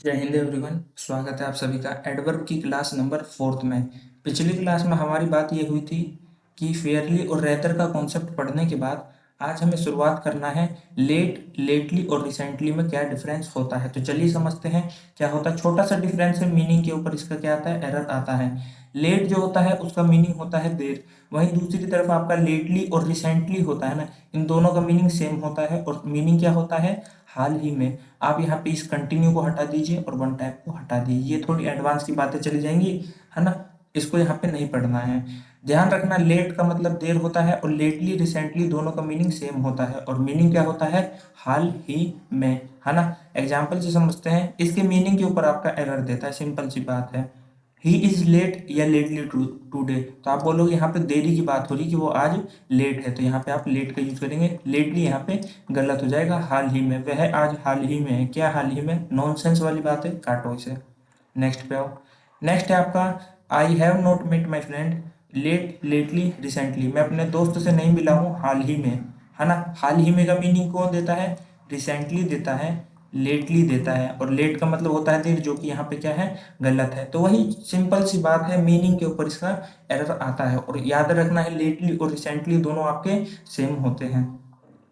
जय हिंद एवरीवन। स्वागत है आप सभी का एडवर्ब की क्लास नंबर 4th में। पिछली क्लास में हमारी बात ये हुई थी कि फेयरली और रेदर का कॉन्सेप्ट पढ़ने के बाद आज हमें शुरुआत करना है लेट, लेटली और रिसेंटली में क्या डिफरेंस होता है। तो चलिए समझते हैं क्या होता है। छोटा सा डिफरेंस है, मीनिंग के ऊपर इसका क्या आता है, एरर आता है। लेट जो होता है उसका मीनिंग होता है देर, वहीं दूसरी तरफ आपका लेटली और रिसेंटली होता है ना, इन दोनों का मीनिंग सेम होता है और मीनिंग क्या होता है, हाल ही में। आप यहाँ पे इस कंटिन्यू को हटा दीजिए और वन टाइप को हटा दीजिए, ये थोड़ी एडवांस की बातें चली जाएंगी, है ना। इसको यहाँ पे नहीं पढ़ना है। ध्यान रखना, लेट का मतलब देर होता है और लेटली रिसेंटली दोनों का मीनिंग सेम होता है और मीनिंग क्या होता है, हाल ही में, है ना। एग्जाम्पल से समझते हैं, इसके मीनिंग के ऊपर आपका एरर देता है, सिंपल सी बात है। ही इज लेट या लेटली टूडे, तो आप बोलोगे यहाँ पे देरी की बात हो रही कि वो आज लेट है, तो यहाँ पे आप लेट का यूज करेंगे। लेटली यहाँ पे गलत हो जाएगा, हाल ही में, वह आज हाल ही में है। क्या हाल ही में, नॉनसेंस वाली बात है, काटो इसे। नेक्स्ट पे आओ। नेक्स्ट है आपका I have not met my friend late, lately, recently. मैं अपने दोस्त से नहीं मिला हूँ हाल ही में, है ना। हाल ही में का मीनिंग कौन देता है, रिसेंटली देता है, लेटली देता है, और लेट का मतलब होता है देर, जो कि यहाँ पे क्या है, गलत है। तो वही सिंपल सी बात है, मीनिंग के ऊपर इसका एरर आता है। और याद रखना है, लेटली और रिसेंटली दोनों आपके सेम होते हैं।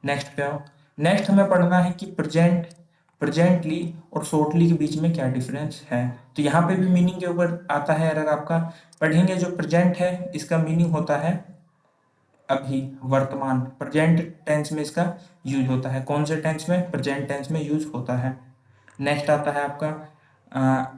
नेक्स्ट पे आओ। नेक्स्ट हमें पढ़ना है कि प्रेजेंट, प्रेजेंटली और शॉर्टली के बीच में क्या डिफरेंस है। तो यहाँ पे भी मीनिंग के ऊपर आता है एरर आपका। पढ़ेंगे, जो प्रेजेंट है इसका मीनिंग होता है अभी, वर्तमान, प्रेजेंट टेंस में इसका यूज होता है। कौन से टेंस में, प्रेजेंट टेंस में यूज होता है। नेक्स्ट आता है आपका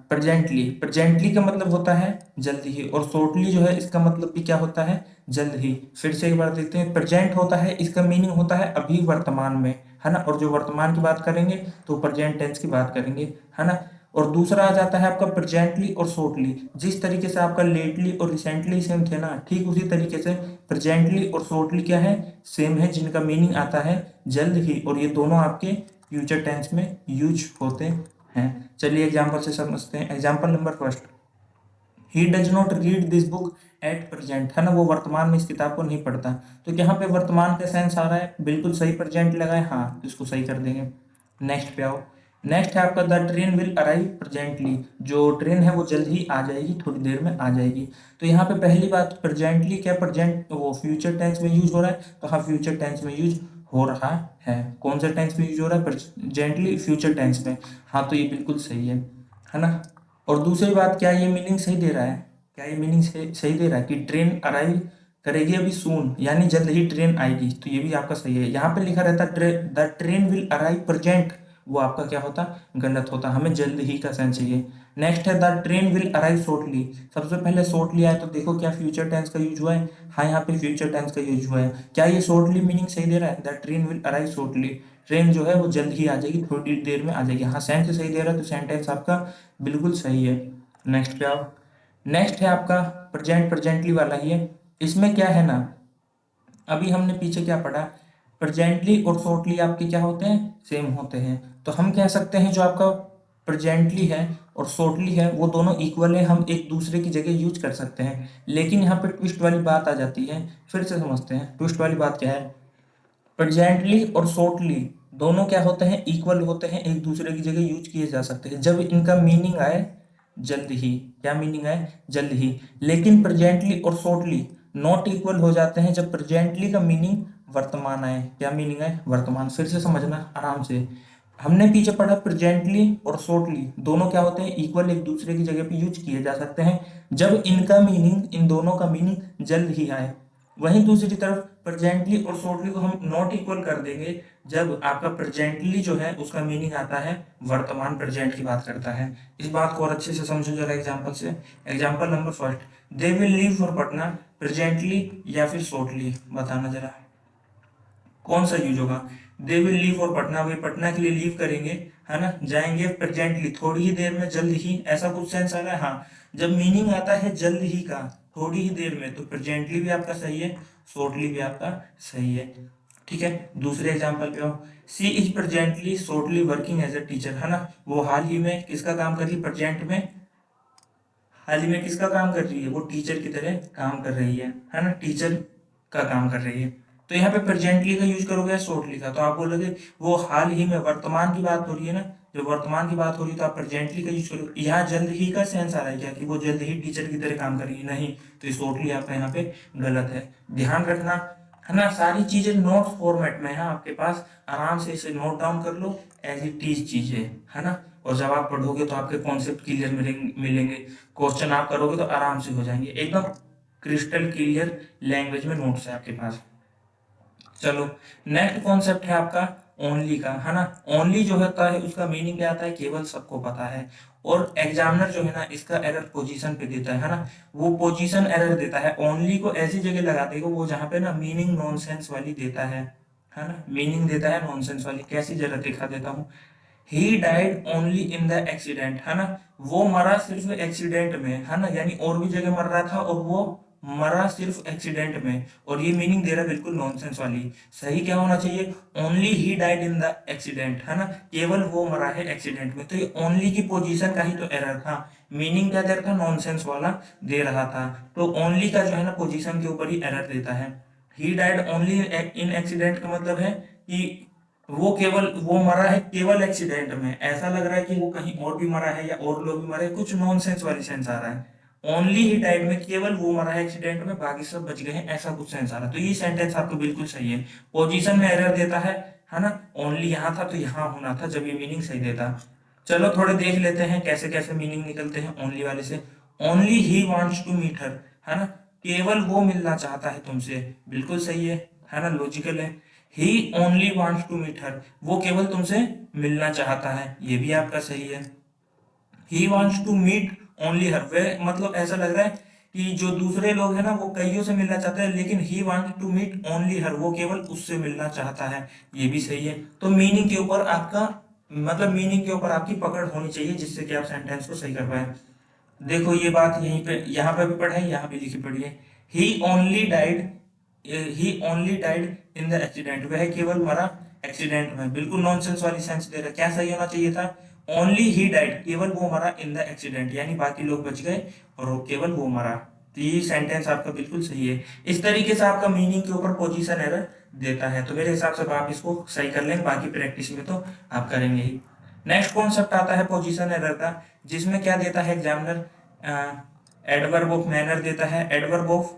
प्रेजेंटली। प्रेजेंटली का मतलब होता है जल्द ही, और शॉर्टली जो है इसका मतलब भी क्या होता है, जल्द ही। फिर से एक बार देखते हैं, प्रेजेंट होता है इसका मीनिंग होता है अभी, वर्तमान में, है ना। और जो वर्तमान की बात करेंगे तो प्रेजेंट टेंस की बात करेंगे, है ना। और दूसरा आ जाता है आपका प्रेजेंटली और शॉर्टली। जिस तरीके से आपका लेटली और रिसेंटली सेम थे ना, ठीक उसी तरीके से प्रेजेंटली और शॉर्टली क्या है, सेम है, जिनका मीनिंग आता है जल्द ही, और ये दोनों आपके फ्यूचर टेंस में यूज होते हैं। चलिए एग्जाम्पल से समझते हैं। Example number first, he does not read this book at present, है ना, वो वर्तमान में इस किताब को नहीं पढ़ता। तो यहाँ पे वर्तमान का सेंस आ रहा है, बिल्कुल सही, प्रेजेंट लगा है, हाँ, तो इसको सही कर देंगे। नेक्स्ट पे आओ। नेक्स्ट है आपका the train will arrive presently, जो ट्रेन है वो जल्द ही आ जाएगी, थोड़ी देर में आ जाएगी। तो यहाँ पे पहली बात, प्रेजेंटली क्या, प्रेजेंट वो फ्यूचर टेंस में यूज हो रहा है, तो हाँ फ्यूचर टेंस में यूज हो रहा है। कौन सा टेंस में यूज हो रहा है, प्रेजेंटली, फ्यूचर टेंस में, हाँ, तो ये बिल्कुल सही है ना। और दूसरी बात, क्या ये मीनिंग सही दे रहा है, क्या ये मीनिंग सही दे रहा है कि ट्रेन अराइव करेगी अभी सून, यानी जल्द ही ट्रेन आएगी, तो ये भी आपका सही है। यहाँ पे लिखा रहता the train will arrive present, वो आपका क्या होता, गलत होता, हमें जल्द ही का सेंस चाहिए। नेक्स्ट है the train will arrive shortly. सबसे पहले शॉर्टली आया तो देखो क्या फ्यूचर टेंस का यूज हुआ है, हाँ यहाँ पे फ्यूचर टेंस का यूज हुआ है। क्या ये शॉर्टली मीनिंग सही दे रहा है, the train will arrive shortly, train जो है वो जल्द ही आ जाएगी, थोड़ी देर में आ जाएगी, हाँ सेंस सही दे रहा है, तो सेंटेंस आपका बिल्कुल सही है। नेक्स्ट पे आओ। नेक्स्ट है आपका प्रेजेंट, प्रेजेंटली वाला ही है। इसमें क्या है ना, अभी हमने पीछे क्या पढ़ा, प्रेजेंटली और शॉर्टली आपके क्या होते हैं, सेम होते हैं। तो हम कह सकते हैं जो आपका प्रेजेंटली है और शॉर्टली है वो दोनों इक्वल है, हम एक दूसरे की जगह यूज कर सकते हैं। लेकिन यहाँ पे ट्विस्ट वाली बात आ जाती है, फिर से समझते हैं ट्विस्ट वाली बात क्या है। प्रेजेंटली और शॉर्टली दोनों क्या होते हैं, इक्वल होते हैं, एक दूसरे की जगह यूज किए जा सकते हैं जब इनका मीनिंग आए जल्द ही। क्या मीनिंग आए, जल्द ही। लेकिन प्रेजेंटली और शॉर्टली नॉट इक्वल हो जाते हैं जब प्रेजेंटली का मीनिंग वर्तमान आए। क्या मीनिंग आए, वर्तमान। फिर से समझना आराम से, हमने पीछे पढ़ा प्रेजेंटली और शॉर्टली दोनों क्या होते हैं, इक्वल, एक दूसरे की जगह पे यूज किए जा सकते हैं जब इनका मीनिंग, इन दोनों का मीनिंग जल्द ही आए। वहीं दूसरी तरफ प्रेजेंटली और शॉर्टली को हम नॉट इक्वल कर देंगे जब आपका प्रेजेंटली जो है उसका मीनिंग आता है वर्तमान, प्रेजेंट की बात करता है। इस बात को और अच्छे से समझो जरा एग्जांपल से। Example number first, they will leave for Patna presently या फिर शॉर्टली, बताना जरा कौन सा यूज होगा। They will leave for Patna, वे पटना के लिए लीव करेंगे, है ना, जाएंगे प्रेजेंटली, थोड़ी ही देर में, जल्द ही, ऐसा कुछ सेंस आ रहा है, हाँ। जब मीनिंग आता है जल्द ही का, थोड़ी ही देर में, तो प्रेजेंटली भी आपका सही है, शॉर्टली भी आपका सही है। ठीक है, दूसरे एग्जांपल पे आओ। She is presently shortly working as a teacher, है ना, वो हाल ही में किसका काम कर रही है, प्रेजेंट में हाल ही में किसका काम कर रही है, वो टीचर की तरह काम कर रही है ना, टीचर का काम कर रही है। तो यहाँ पे प्रेजेंटली का यूज करोगे या शॉर्टली का, तो आप बोलोगे वो हाल ही में, वर्तमान की बात हो रही है ना, जब वर्तमान की बात हो रही तो आप प्रेजेंटली का यूज करो। यहाँ जल्द ही का सेंस आ रहा है क्या कि वो जल्द ही टीचर की तरह काम करेगी? नहीं, तो ये टोटली आपका यहाँ पे गलत है, ध्यान रखना, है ना। सारी चीजें नोट्स फॉर्मेट में है आपके पास, आराम से इसे नोट डाउन कर लो एज इट इज चीजें, है ना। और जब आप पढ़ोगे तो आपके कॉन्सेप्ट क्लियर मिलेंगे, क्वेश्चन आप करोगे तो आराम से हो जाएंगे, एकदम क्रिस्टल क्लियर लैंग्वेज में नोट्स है आपके पास। चलो, नेक्स्ट कॉन्सेप्ट है आपका ओनली का, है ना। ओनली जो होता है उसका मीनिंग क्या आता है, केवल, सबको पता है। और एग्जामिनर जो है ना इसका एरर पोजीशन पे देता है ना, वो पोजीशन एरर देता है। ओनली को ऐसी जगह लगा देगा वो जहाँ पे ना मीनिंग नॉनसेंस वाली देता है ना, मीनिंग देता है नॉनसेंस वाली। कैसी, जरा दिखा देता हूँ। He died only in the accident, है ना, वो मरा सिर्फ एक्सीडेंट में, है ना, यानी और भी जगह मर रहा था और वो मरा सिर्फ एक्सीडेंट में। और ये मीनिंग दे रहा है बिल्कुल नॉनसेंस वाली। सही क्या होना चाहिए, only he died in the accident, है ना, केवल वो मरा है एक्सीडेंट में। तो ये ओनली की पोजीशन का ही तो एरर था, मीनिंग क्या दे रहा था, नॉनसेंस वाला दे रहा था। तो ओनली का जो है ना पोजीशन के ऊपर ही एरर देता है। He died only in accident का मतलब है कि वो मरा है केवल एक्सीडेंट में, ऐसा लग रहा है कि वो कहीं और भी मरा है या और लोग भी मरे, कुछ नॉनसेंस वाली सेंस आ रहा है। ओनली ही डाइड में केवल वो मरा है एक्सीडेंट में, बाकी सब बच गए हैं, ऐसा कुछ सेंस आ रहा है। तो ये सेंटेंस आपको बिल्कुल सही है। पोजीशन में एरर देता है ना, ओनली यहाँ था तो यहाँ होना था जब ये मीनिंग सही देता। चलो थोड़े देख लेते हैं कैसे कैसे मीनिंग निकलते हैं ओनली वाले से। Only he wants to meet her, है ना, केवल वो मिलना चाहता है तुमसे, बिल्कुल सही है ना, लॉजिकल है। He only wants to meet her, वो केवल तुमसे मिलना चाहता है, ये भी आपका सही है। He wants to meet only her, वे मतलब ऐसा लग रहा है कि जो दूसरे लोग हैं ना वो कईयों से मिलना चाहते हैं, लेकिन he want to meet only her, वो केवल उससे मिलना चाहता है, ये भी सही है। तो मीनिंग के ऊपर आपका मतलब मीनिंग के ऊपर आपकी पकड़ होनी चाहिए जिससे कि आप सेंटेंस को सही कर पाए। देखो ये बात यहीं पे, यहाँ पे भी पढ़े, यहाँ भी लिखी पड़ी है। He only died in the accident, वह केवल मरा एक्सीडेंट में, बिल्कुल नॉनसेंस वाली सेंस दे रहा है। क्या सही होना चाहिए था, ओनली ही डाइड, केवल वो मरा इन द एक्सीडेंट, यानी बाकी लोग बच गए और केवल वो मरा। तो ये सेंटेंस आपका बिल्कुल सही है। इस तरीके से आपका मीनिंग के ऊपर पोजीशन एरर देता है। तो मेरे हिसाब से आप इसको सही कर लेंगे, बाकी प्रैक्टिस में तो आप करेंगे ही। नेक्स्ट कॉन्सेप्ट आता है पोजीशन एरर का, जिसमें क्या देता है एग्जामिनर, एडवर्ब ऑफ मैनर देता है, एडवर्ब ऑफ,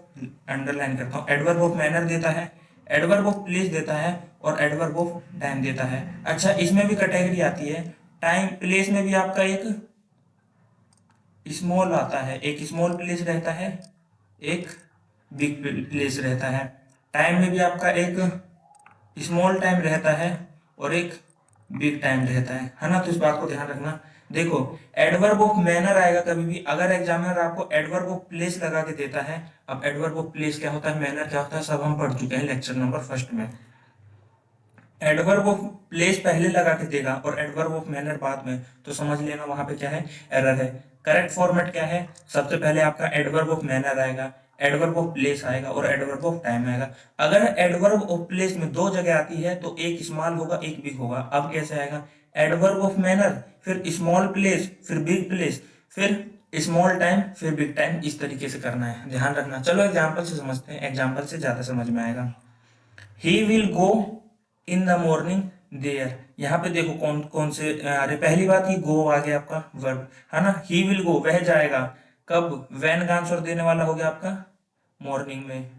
अंडरलाइन करता हूँ, एडवर्ब ऑफ मैनर देता है, एडवर्ब ऑफ प्लेस देता है और एडवर्ब ऑफ टाइम देता है। अच्छा, इसमें भी कैटेगरी आती है। टाइम प्लेस में भी आपका एक स्मॉल आता है, एक स्मॉल प्लेस रहता है, एक बिग प्लेस रहता है। टाइम में भी आपका एक स्मॉल टाइम रहता है और एक बिग टाइम रहता है ना। तो इस बात को ध्यान रखना। देखो, एडवर्ब ऑफ मैनर आएगा कभी भी अगर एग्जामिनर आपको एडवर्ब ऑफ प्लेस लगा के देता है। अब एडवर्ब ऑफ प्लेस क्या होता है, मैनर क्या होता है, सब हम पढ़ चुके हैं लेक्चर नंबर फर्स्ट में। एडवर्ब ऑफ प्लेस पहले लगा के देगा और एडवर्ब ऑफ मैनर बाद में, तो समझ लेना वहां पे क्या है, एरर है। करेक्ट फॉर्मेट क्या है, सबसे पहले आपका एडवर्ब ऑफ मैनर आएगा, एडवर्ब ऑफ प्लेस आएगा और एडवर्ब ऑफ टाइम आएगा। अगर एडवर्ब ऑफ प्लेस में दो जगह आती है तो एक स्मॉल होगा एक बिग होगा। अब कैसे आएगा, एडवर्ब ऑफ मैनर फिर स्मॉल प्लेस फिर बिग प्लेस फिर स्मॉल टाइम फिर बिग टाइम, इस तरीके से करना है, ध्यान रखना। चलो एग्जाम्पल से समझते हैं, एग्जाम्पल से ज्यादा समझ में आएगा। He will go in the morning there, यहाँ पे देखो कौन कौन से, अरे पहली बात ये गो आ गया आपका वर्ब, है ना। ही विल गो, वह जाएगा, कब, वेन का आंसर देने वाला हो गया आपका मॉर्निंग में,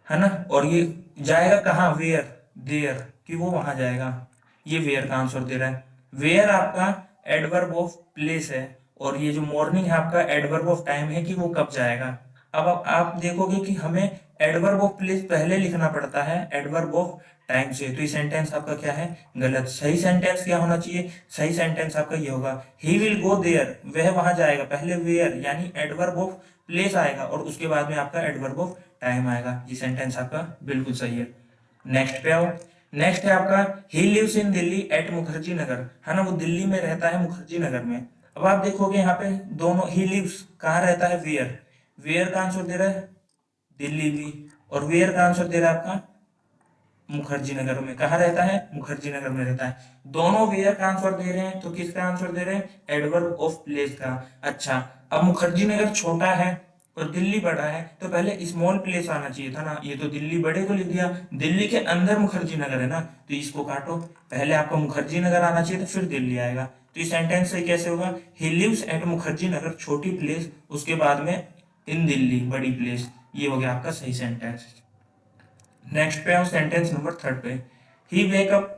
है ना। और ये जाएगा कहाँ, वेयर, देयर, कि वो वहां जाएगा, ये वेयर का आंसर दे रहा है। वेयर आपका एडवर्ब ऑफ प्लेस है और ये जो मॉर्निंग है आपका एडवर्ब ऑफ टाइम है कि वो कब जाएगा। अब आप देखोगे कि हमें एडवर्ब ऑफ प्लेस पहले लिखना पड़ता है एडवर्ब ऑफ टाइम से, तो ये सेंटेंस आपका क्या है, गलत। सही सेंटेंस क्या होना चाहिए, सही सेंटेंस आपका ये होगा, ही विल गो देयर, वह वहां जाएगा, पहले वेयर यानी एडवर्ब ऑफ प्लेस आएगा और उसके बाद में आपका एडवर्ब ऑफ टाइम आएगा। ये सेंटेंस आपका बिल्कुल सही है। नेक्स्ट पे आओ। नेक्स्ट है आपका, he lives in Delhi at Mukherjee Nagar, है ना, वो दिल्ली में रहता है मुखर्जी नगर में। अब आप देखोगे यहाँ पे दोनों, ही लिव्स कहाँ रहता है, वेयर, वेयर का आंसर दे रहा है दिल्ली भी, और वेयर का आंसर दे रहा है आपका मुखर्जी नगर में। कहाँ रहता है, मुखर्जी नगर में रहता है। दोनों वेयर का आंसर दे रहे हैं तो किसका आंसर दे रहे हैं, एडवर्ब ऑफ प्लेस का। अच्छा, अब मुखर्जी नगर छोटा है और दिल्ली बड़ा है तो पहले स्मॉल प्लेस आना चाहिए था ना, ये तो दिल्ली बड़े को लिख दिया। दिल्ली के अंदर मुखर्जी नगर है ना, तो इसको काटो, पहले आपको मुखर्जी नगर आना चाहिए तो फिर दिल्ली आएगा। तो इस सेंटेंस से कैसे होगा, ही लिव्स एट मुखर्जी नगर छोटी प्लेस, उसके बाद में इन दिल्ली बड़ी प्लेस, ये हो गया आपका सही सेंटेंस। नेक्स्ट पे आओ सेंटेंस नंबर थर्ड पे, he wake up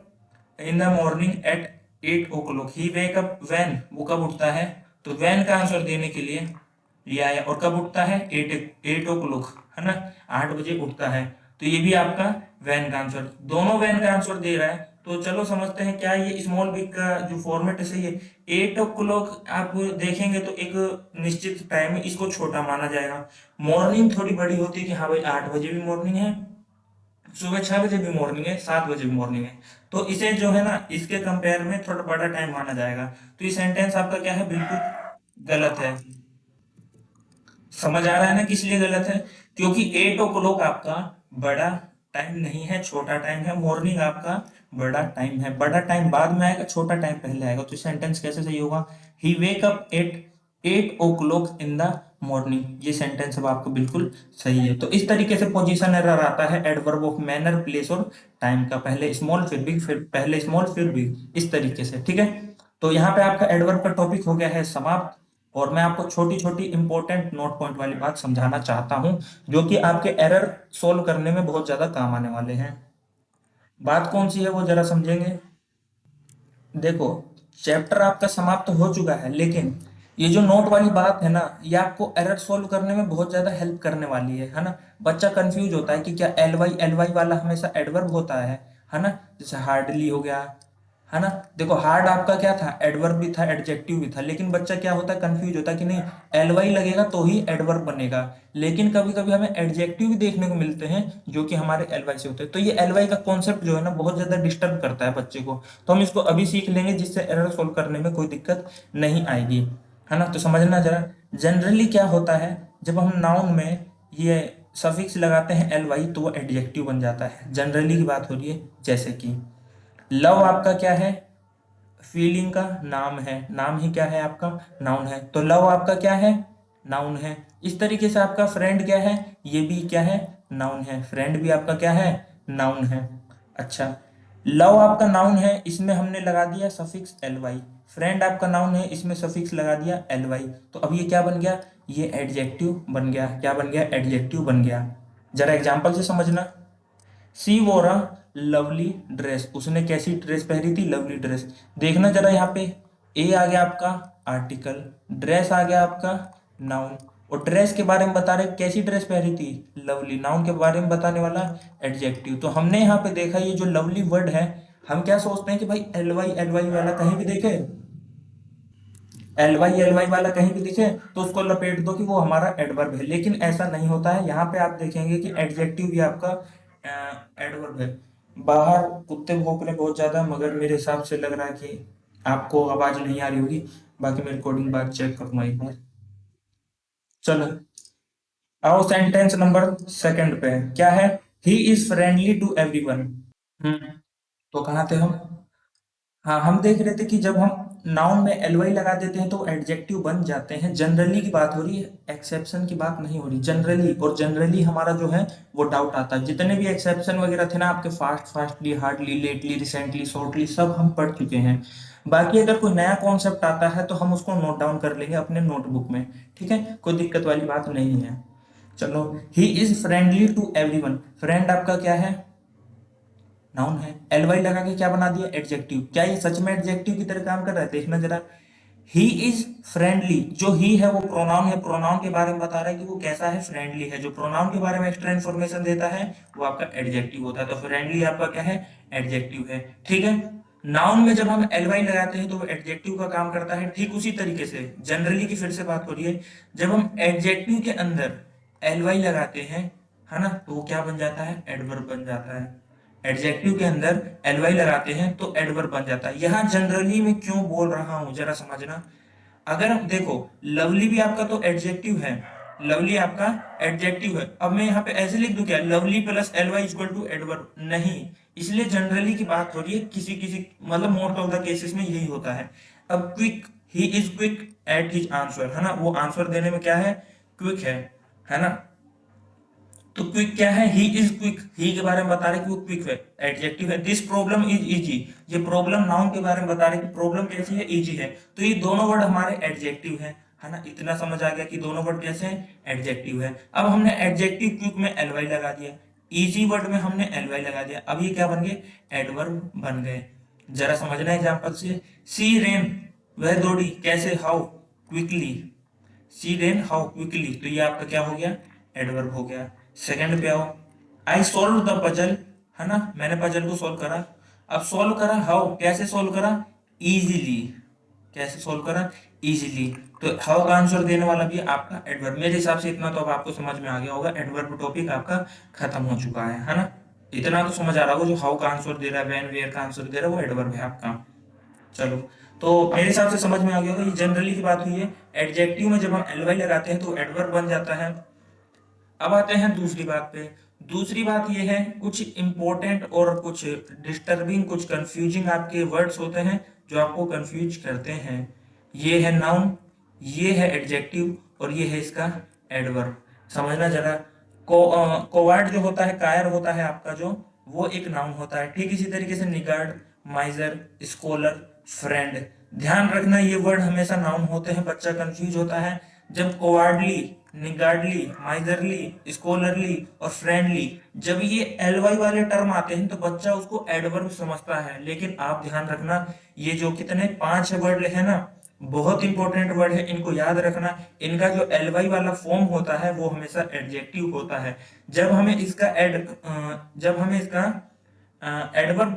in the morning at 8 o'clock, he wake up when, वो कब उठता है, तो व्हेन का आंसर देने के लिए ये आया, और कब उठता है, 8 o'clock, है ना, 8 बजे उठता है, तो ये भी आपका व्हेन का आंसर, दोनों व्हेन का आंसर दे रहा है। तो चलो समझते हैं क्या ये स्मॉल बिग का जो फॉर्मेट है सही है। 8 o'clock आप देखेंगे तो एक निश्चित टाइम है, इसको छोटा माना जाएगा। मॉर्निंग थोड़ी बड़ी होती है कि हाँ भाई 8 बजे भी मॉर्निंग है, सुबह 6 बजे भी मॉर्निंग है, 7 बजे भी मॉर्निंग है, तो इसे जो है ना इसके कंपेयर में थोड़ा बड़ा टाइम माना जाएगा। तो ये सेंटेंस आपका क्या है, बिल्कुल गलत है। समझ आ रहा है ना किस लिए गलत है, क्योंकि 8 o'clock आपका बड़ा टाइम नहीं है, छोटा टाइम है। मॉर्निंग आपका बड़ा टाइम है, बड़ा टाइम बाद में आएगा, छोटा टाइम पहले आएगा। तो सेंटेंस कैसे सही होगा, he wake up at 8 o'clock in the morning, ये सेंटेंस अब आपको बिल्कुल सही है। तो इस तरीके से पोजीशन एरर आता है एडवर्ब ऑफ मैनर, प्लेस और टाइम का, पहले स्मॉल फिर बिग, फिर पहले स्मॉल फिर बिग, इस तरीके से, ठीक है। तो यहाँ पे आपका एडवर्ब का टॉपिक हो गया है समाप्त, और मैं आपको छोटी छोटी इंपॉर्टेंट नोट पॉइंट वाली बात समझाना चाहता हूं, जो कि आपके एरर सोल्व करने में बहुत ज्यादा काम आने वाले हैं। बात कौन सी है वो जरा समझेंगे। देखो, चैप्टर आपका समाप्त हो चुका है, लेकिन ये जो नोट वाली बात है ना, ये आपको एरर सोल्व करने में बहुत ज्यादा हेल्प करने वाली है ना। बच्चा कंफ्यूज होता है कि क्या एल वाई वाला हमेशा एडवर्ब होता है ना, जैसे हार्डली हो गया, है ना। देखो हार्ड आपका क्या था, एडवर्ब भी था, एडजेक्टिव भी था, लेकिन बच्चा क्या होता है, कंफ्यूज होता है कि नहीं एल वाई लगेगा तो ही एडवर्ब बनेगा, लेकिन कभी कभी हमें एडजेक्टिव भी देखने को मिलते हैं जो कि हमारे एल वाई से होते हैं। तो ये एल वाई का कॉन्सेप्ट जो है ना बहुत ज्यादा डिस्टर्ब करता है बच्चे को, तो हम इसको अभी सीख लेंगे जिससे एरर सोल्व करने में कोई दिक्कत नहीं आएगी, है ना। तो समझना जरा, जनरली क्या होता है, जब हम नाउन में ये सफिक्स लगाते हैं एल वाई तो वो एडजेक्टिव बन जाता है, जनरली की बात हो रही है। जैसे कि लव आपका क्या है, फीलिंग का नाम है, नाम ही क्या है आपका, नाउन है, तो लव आपका क्या है, नाउन है। इस तरीके से आपका फ्रेंड क्या है, ये भी क्या है, नाउन है, फ्रेंड भी आपका क्या है, नाउन है। अच्छा, लव आपका नाउन है, इसमें हमने लगा दिया सफिक्स एल वाई, फ्रेंड आपका नाउन है, इसमें सफिक्स लगा दिया एल वाई, तो अब ये क्या बन गया, ये एडजेक्टिव बन गया, क्या बन गया, एडजेक्टिव बन गया। जरा एग्जांपल से समझना, सी वोर अ लवली ड्रेस, उसने कैसी ड्रेस पहनी थी, लवली ड्रेस। देखना जरा यहाँ पे, ए आ गया आपका आर्टिकल, ड्रेस आ गया आपका नाउन, और ड्रेस के बारे में बता रहे कैसी ड्रेस पहनी थी, लवली, नाउन के बारे में बताने वाला एडजेक्टिव। तो हमने यहाँ पे देखा ये जो लवली वर्ड है, हम क्या सोचते हैं कि भाई एल वाई वाला कहीं भी देखे, एल वाई वाला कहीं भी दिखे तो उसको लपेट दो कि वो हमारा एडवर्ब है, लेकिन ऐसा नहीं होता है। यहाँ पे आप देखेंगे कि एडजेक्टिव भी आपका एडवर्ब है। बाहर कुत्ते भौंक रहे बहुत ज्यादा, मगर मेरे हिसाब से लग रहा है कि आपको आवाज नहीं आ रही होगी, बाकी मैं रिकॉर्डिंग बात चेक करूंगा एक बार। चलो, आओ सेंटेंस नंबर सेकंड पे, क्या है, he is friendly to everyone. Hmm, तो कहाँ थे हम, हाँ हम देख रहे थे कि जब हम नाउन में एलवाई लगा देते हैं तो एडजेक्टिव बन जाते हैं। जनरली की बात हो रही है, एक्सेप्शन की बात नहीं हो रही, जनरली। और जनरली हमारा जो है वो डाउट आता है, जितने भी एक्सेप्शन वगैरह थे ना आपके, fast fastly, hardly, lately, recently, shortly, सब हम पढ़ चुके हैं। बाकी अगर कोई नया कॉन्सेप्ट आता है तो हम उसको नोट डाउन कर लेंगे अपने नोटबुक में, ठीक है, कोई दिक्कत वाली बात नहीं है। चलो, he is friendly to everyone, friend आपका क्या है, नाउन है, एल वाई लगा के क्या बना दिया, एडजेक्टिव। क्या ये सच में एडजेक्टिव की तरह काम कर रहा है, देखना जरा, ही इज फ्रेंडली, जो ही है वो प्रोनाउन है, प्रोनाउन के बारे में बता रहा है कि वो कैसा है, फ्रेंडली है। जो प्रोनाउन के बारे में एक्स्ट्रा इन्फॉर्मेशन देता है वो आपका एडजेक्टिव होता है, तो फ्रेंडली आपका क्या है, एडजेक्टिव है, ठीक है। नाउन में जब हम एल वाई लगाते हैं तो वो एडजेक्टिव का काम करता है, ठीक उसी तरीके से जनरली की फिर से बात हो रही है, जब हम एडजेक्टिव के अंदर एल वाई लगाते हैं, है ना, तो वो क्या बन जाता है, एडवर्ब बन जाता है। एडजेक्टिव के अंदर एल वाई लगाते हैं तो एडवर्ब बन जाता है। यहां जनरली में क्यों बोल रहा हूं जरा समझना, अगर हम देखो, लवली भी आपका तो एडजेक्टिव है, लवली आपका एडजेक्टिव है, अब मैं यहाँ पे ऐसे लिख दूं क्या, lovely plus L Y equal to adverb, नहीं, इसलिए जनरली की बात हो रही है, किसी किसी मतलब मोस्ट ऑफ द केसेस में यही होता है। अब quick, he is quick at his answer, है ना, वो आंसर देने में क्या है, क्विक है। है ना। तो क्विक क्या है, ही इज क्विक, ही के बारे में बता रहे कि वो क्विक है, एडजेक्टिव है। दिस प्रॉब्लम इज इजी, ये प्रॉब्लम नाउन के बारे में बता रहे कि प्रॉब्लम कैसी है, इजी है। तो ये दोनों वर्ड हमारे एडजेक्टिव है ना। इतना समझ आ गया कि दोनों वर्ड कैसे हैं, एडजेक्टिव है। अब हमने एडजेक्टिव क्विक में एलवाई लगा दिया, इजी वर्ड में हमने एलवाई लगा दिया, अब ये क्या बन गए, एडवर्ब बन गए। जरा समझना एग्जांपल से, सी रेन, वह दौड़ी, कैसे, how, quickly, she ran how quickly, तो ये आपका क्या हो गया, एडवर्ब हो गया। सेकंड पे आओ, आई सोल्व द पजल, है ना, मैंने पजल को सोल्व करा। अब सोल्व करा, हाउ, कैसे सोल्व करा, इजीली, कैसे सोल्व करा, इजीली। तो हाउ का आंसर देने वाला भी आपका एडवर्ब। मेरे हिसाब से इतना तो अब आपको समझ में आ गया होगा, एडवर्ब टॉपिक आपका खत्म हो चुका है ना। इतना तो समझ आ रहा होगा, जो हाउ का आंसर दे रहा है, व्हेन वेयर का आंसर दे रहा है, वो एडवर्ब है आपका। चलो, तो मेरे हिसाब से समझ में आ गया होगा, ये जनरली की बात हुई है। एडजेक्टिव में जब हम एलवाई लगाते हैं तो एडवर्ब बन जाता है। अब आते हैं दूसरी बात पे। दूसरी बात ये है, कुछ इंपॉर्टेंट और कुछ डिस्टर्बिंग, कुछ कंफ्यूजिंग आपके वर्ड्स होते हैं जो आपको कंफ्यूज करते हैं। ये है नाउन, ये है एडजेक्टिव, और ये है इसका एडवर्ब। समझना जरा। कोवार्ड जो होता है, कायर होता है आपका जो, वो एक नाउन होता है। ठीक इसी तरीके से निगार्ड, माइजर, स्कॉलर, फ्रेंड। ध्यान रखना ये वर्ड हमेशा नाउन होते हैं, बच्चा कंफ्यूज होता है। जब कोवार्डली, निगार्डली, माइजरली, स्कॉलरली और फ्रेंडली, जब ये एलवाई वाले टर्म आते हैं तो बच्चा उसको एडवर्ब समझता है। लेकिन आप ध्यान रखना, ये जो कितने 5 वर्ड है ना, बहुत इंपॉर्टेंट वर्ड है, इनको याद रखना। इनका जो एलवाई वाला फॉर्म होता है वो हमेशा एडजेक्टिव होता है। जब हमें इसका जब हमें इसका एडवर्ब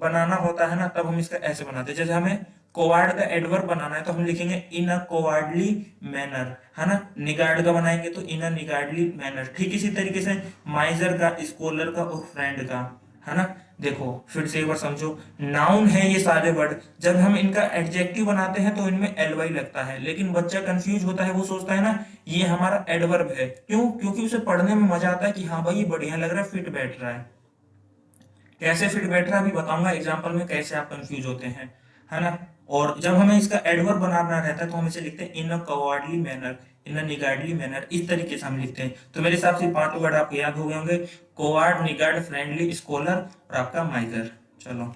बनाना होता है ना, तब हम इसका ऐसे बनाते हैं। जैसे हमें कोवार्ड का एडवर्ब बनाना है तो हम लिखेंगे इन अ कोवार्डली मैनर, है ना। निगार्ड का बनाएंगे तो इन अ निगार्डली मैनर। ठीक इसी तरीके से माइजर का, स्कॉलर का और फ्रेंड का, है ना। देखो फिर से एक बार समझो, नाउन है ये सारे वर्ड, जब हम इनका एडजेक्टिव बनाते हैं तो इनमें एलवाई लगता है। लेकिन बच्चा कंफ्यूज होता है, वो सोचता है ना ये हमारा एडवर्ब है। क्यों? क्योंकि उसे पढ़ने में मजा आता है कि हाँ भाई ये बढ़िया लग रहा है, फिट बैठ रहा है। कैसे फिट बैठ रहा है अभी बताऊंगा एग्जांपल में, कैसे आप कंफ्यूज होते हैं, है ना। और जब हमें इसका एडवर्ब बनाना रहता है तो हम इसे लिखते हैं इन अ कवर्डली मैनर, इन अ निगार्डली मैनर, इस तरीके से हम लिखते हैं। तो मेरे हिसाब से 5 वर्ड आपको याद हो गए होंगे, कोवार्ड, निगार्ड, फ्रेंडली, स्कॉलर और आपका माइजर। चलो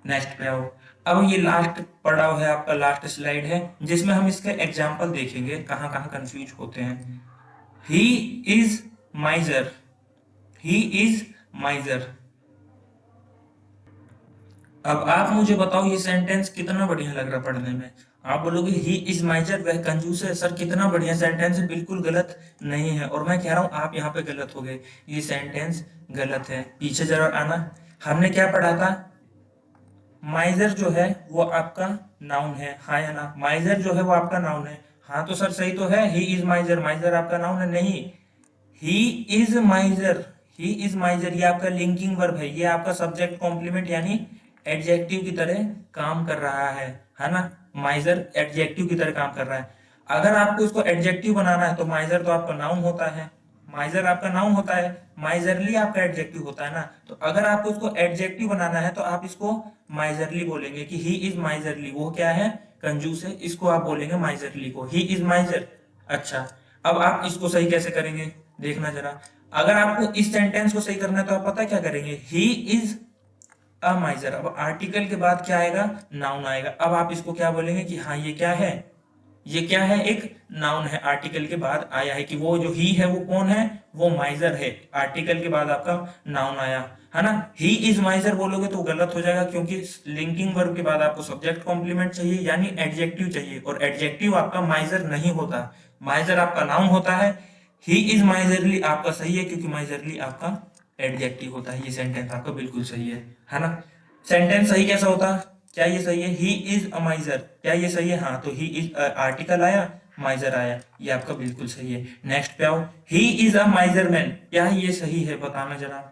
नेक्स्ट पे आओ। अब ये लास्ट पड़ाव है आपका, लास्ट स्लाइड है जिसमें हम इसके एग्जाम्पल देखेंगे कहाँ कहाँ कंफ्यूज होते हैं। He is माइजर, he is माइजर। अब आप मुझे बताओ ये सेंटेंस कितना बढ़िया लग रहा पढ़ने में। आप बोलोगे ही इज माइजर, वह कंजूस है। सर कितना बढ़िया सेंटेंस है, बिल्कुल गलत नहीं है। और मैं कह रहा हूं आप यहाँ पे गलत हो गए, ये सेंटेंस गलत है। पीछे जरा आना, हमने क्या पढ़ा था, माइजर जो है वो आपका नाउन है, हाँ या ना। माइजर जो है वो आपका नाउन है, हाँ तो सर सही तो है। ही इज माइजर, माइजर आपका नाउन है, नहीं। ही इज माइजर, ही इज माइजर ये आपका लिंकिंग वर्ब है, ये आपका सब्जेक्ट कॉम्प्लीमेंट यानी एडजेक्टिव की तरह काम कर रहा है ना। माइजर एडजेक्टिव की तरह काम कर रहा है। अगर आपको इसको एडजेक्टिव बनाना है तो माइजर तो आपका नाउन होता है, माइजर आपका नाउन होता है, माइजरली आपका एडजेक्टिव होता है ना। तो अगर आपको इसको एडजेक्टिव बनाना है तो आप इसको माइजरली बोलेंगे कि ही इज माइजरली, वो क्या है, कंजूस है, इसको आप बोलेंगे माइजरली को, ही इज माइजर। अच्छा, अब आप इसको सही कैसे करेंगे, देखना जरा। अगर आपको इस सेंटेंस को सही करना है तो आप पता क्या करेंगे, ही इज अ माइजर। अब आर्टिकल के बाद क्या आएगा, नाउन आएगा। अब आप इसको क्या बोलेंगे कि हाँ ये क्या है, ये क्या है, एक नाउन है। आर्टिकल के बाद आया है कि वो जो ही है वो कौन है, वो माइजर है। आर्टिकल के बाद आपका नाउन आया, है ना। ही इज माइजर बोलोगे तो गलत हो जाएगा, क्योंकि लिंकिंग वर्ब के बाद आपको सब्जेक्ट कॉम्प्लीमेंट चाहिए यानी एडजेक्टिव चाहिए, और एडजेक्टिव आपका माइजर नहीं होता, माइजर आपका नाउन होता है। ही इज माइजरली आपका सही है, क्योंकि माइजरली आपका एडजेक्टिव होता है। ये सेंटेंस आपका बिल्कुल सही है ना। सेंटेंस सही कैसा होता, क्या ये सही है, ही इज अ माइजर, क्या ये सही है, हाँ तो ही इज आर्टिकल आया, माइजर आया, ये आपका बिल्कुल सही है। नेक्स्ट पे आओ, ही इज अ माइजर मैन, क्या ये सही है, बताना जरा।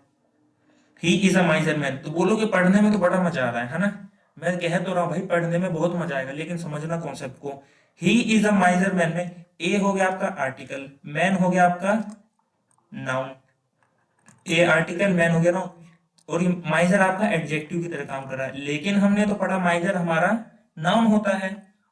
ही इज अ माइजर मैन, तो बोलोगे पढ़ने में तो बड़ा मजा आ रहा है ना। मैं कह तो रहा हूँ भाई पढ़ने में बहुत मजा आएगा, लेकिन समझना कॉन्सेप्ट को। ही इज अ माइजर मैन में ए हो गया आपका आर्टिकल, मैन हो गया आपका नाउन, ए आर्टिकल, मैन हो गया ना। और ये माइजर आपका एडजेक्टिव की तरह काम कर रहा है। लेकिन हमने तो पढ़ा माइजर हमारा नाउन होता है,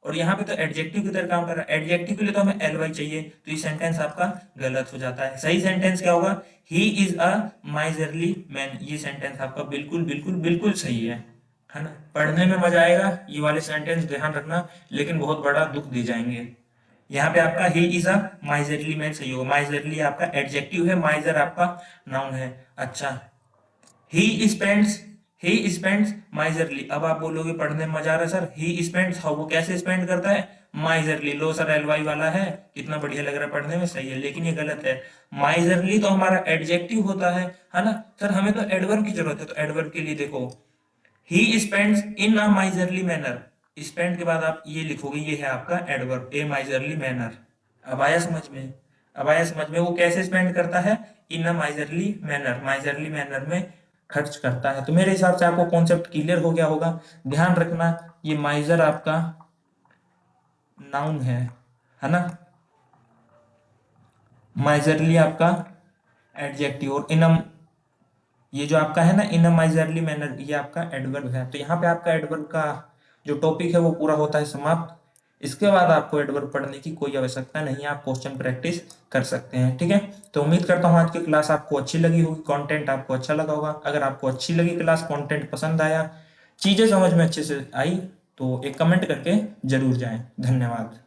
और यहाँ पे तो एडजेक्टिव की तरह काम कर रहा है। एडजेक्टिव के लिए तो हमें एल वाई चाहिए, तो ये सेंटेंस आपका गलत हो जाता है। सही सेंटेंस क्या होगा? He is a miserly man. ये सेंटेंस आपका बिल्कुल बिल्कुल बिल्कुल सही है ना। पढ़ने में मजा आएगा, ये वाले सेंटेंस ध्यान रखना, लेकिन बहुत बड़ा दुख दे जाएंगे। यहाँ पे आपका he is a miserly man सही होगा। माइजरली आपका एडजेक्टिव है, माइजर आपका नाउन है। अच्छा, he spends, he spends miserly. अब आप बोलोगे पढ़ने में मजा आ रहा है सर, ही स्पेंड्स, हाँ वो कैसे स्पेंड करता है? माइजरली। लो सर, एल वाई वाला है, कितना बढ़िया लग रहा है पढ़ने में, सही है, लेकिन ये गलत है। माइजरली तो हमारा एडजेक्टिव होता है ना सर। हमें तो एडवर्ब की जरूरत है, तो एडवर्ब के लिए देखो, he spends in a miserly manner. Spend के बाद आप ये लिखोगे, ये है आपका एडवर्ब, ए माइजरली मैनर। अब आया समझ में? अब आया समझ में वो कैसे स्पेंड करता है? इन अ माइजरली मैनर, माइजरली मैनर में खर्च करता है। तो मेरे हिसाब से आपको कॉन्सेप्ट क्लियर हो गया होगा। ध्यान रखना, ये माइजर आपका नाउन है ना। माइजरली आपका एडजेक्टिव, और इन ये जो आपका है ना इन अ माइजरली मैनर, ये आपका एडवर्ब है। तो यहाँ पे आपका एडवर्ब का जो टॉपिक है वो पूरा होता है समाप्त। इसके बाद आपको एडवर्ब पढ़ने की कोई आवश्यकता नहीं है, आप क्वेश्चन प्रैक्टिस कर सकते हैं। ठीक है, तो उम्मीद करता हूँ आज की क्लास आपको अच्छी लगी होगी, कंटेंट आपको अच्छा लगा होगा। अगर आपको अच्छी लगी क्लास, कंटेंट पसंद आया, चीजें समझ में अच्छे से आई, तो एक कमेंट करके जरूर जाएं। धन्यवाद।